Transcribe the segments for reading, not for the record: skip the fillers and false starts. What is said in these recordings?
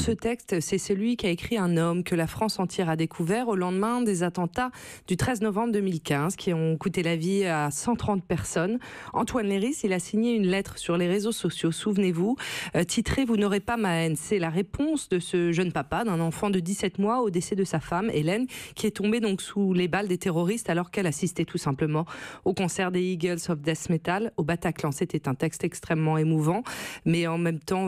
ce texte, c'est celui qu'a écrit un homme que la France entière a découvert au lendemain des attentats du 13 novembre 2015 qui ont coûté la vie à 130 personnes. Antoine Léris, il a signé une lettre sur les réseaux sociaux, souvenez-vous, titrée « Vous n'aurez pas ma haine ». C'est la réponse de ce jeune papa d'un enfant de 17 mois au décès de sa femme, Hélène, qui est tombée donc sous les balles des terroristes alors qu'elle assistait tout simplement au concert des Eagles of Death Metal au Bataclan. C'était un texte extrêmement émouvant, mais en même temps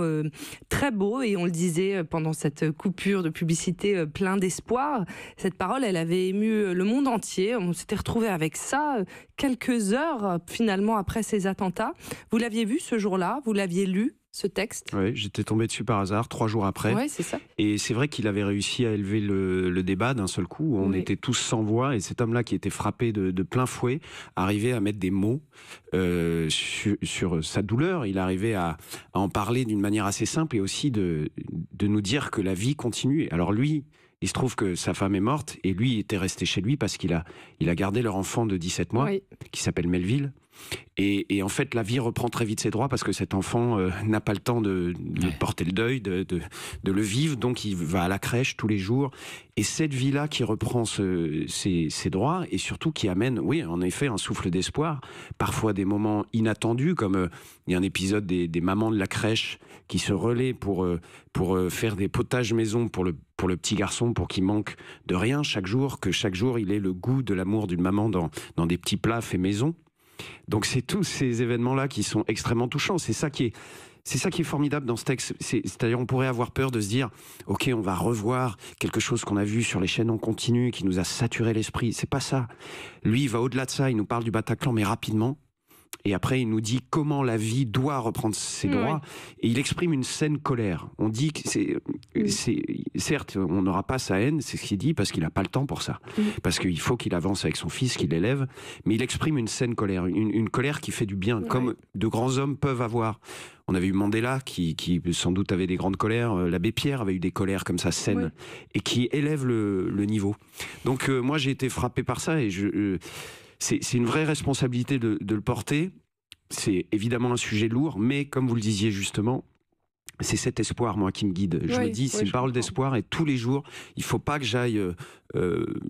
très beau, et on le disait pendant cette coupure de publicité, plein d'espoir. Cette parole, elle avait ému le monde entier. On s'était retrouvé avec ça quelques heures finalement après ces attentats. Vous l'aviez vu ce jour-là? Vous l'aviez lu, ce texte? Oui, j'étais tombé dessus par hasard 3 jours après. Oui, c'est ça. Et c'est vrai qu'il avait réussi à élever le débat d'un seul coup. On était tous sans voix, et cet homme-là qui était frappé de plein fouet arrivait à mettre des mots sur sa douleur. Il arrivait à en parler d'une manière assez simple, et aussi de nous dire que la vie continue. Alors lui, il se trouve que sa femme est morte, et lui était resté chez lui parce qu'il a gardé leur enfant de 17 mois, qui s'appelle Melville. Et en fait, la vie reprend très vite ses droits parce que cet enfant n'a pas le temps de porter le deuil, de le vivre. Donc, il va à la crèche tous les jours. Et cette vie-là qui reprend ses droits, et surtout qui amène, oui, en effet, un souffle d'espoir. Parfois des moments inattendus, comme il y a un épisode des mamans de la crèche qui se relaient pour faire des potages maison pour le petit garçon, pour qu'il manque de rien chaque jour, que chaque jour il ait le goût de l'amour d'une maman dans des petits plats faits maison. Donc c'est tous ces événements-là qui sont extrêmement touchants. C'est ça qui est formidable dans ce texte. C'est-à-dire, on pourrait avoir peur de se dire « Ok, on va revoir quelque chose qu'on a vu sur les chaînes en continu, qui nous a saturé l'esprit ». C'est pas ça. Lui, il va au-delà de ça. Il nous parle du Bataclan, mais rapidement. Et après, il nous dit comment la vie doit reprendre ses droits. Et il exprime une saine colère. On dit que certes, on n'aura pas sa haine, c'est ce qu'il dit, parce qu'il n'a pas le temps pour ça. Parce qu'il faut qu'il avance avec son fils, qu'il l'élève. Mais il exprime une saine colère, une colère qui fait du bien, comme de grands hommes peuvent avoir. On avait eu Mandela, qui sans doute avait des grandes colères. L'abbé Pierre avait eu des colères comme ça, saines, et qui élèvent le niveau. Donc moi, j'ai été frappé par ça, et c'est une vraie responsabilité de le porter. C'est évidemment un sujet lourd, mais comme vous le disiez justement, c'est cet espoir, moi, qui me guide. Je me dis, c'est une parole d'espoir, et tous les jours, il ne faut pas que j'aille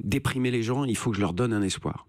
déprimer les gens, il faut que je leur donne un espoir.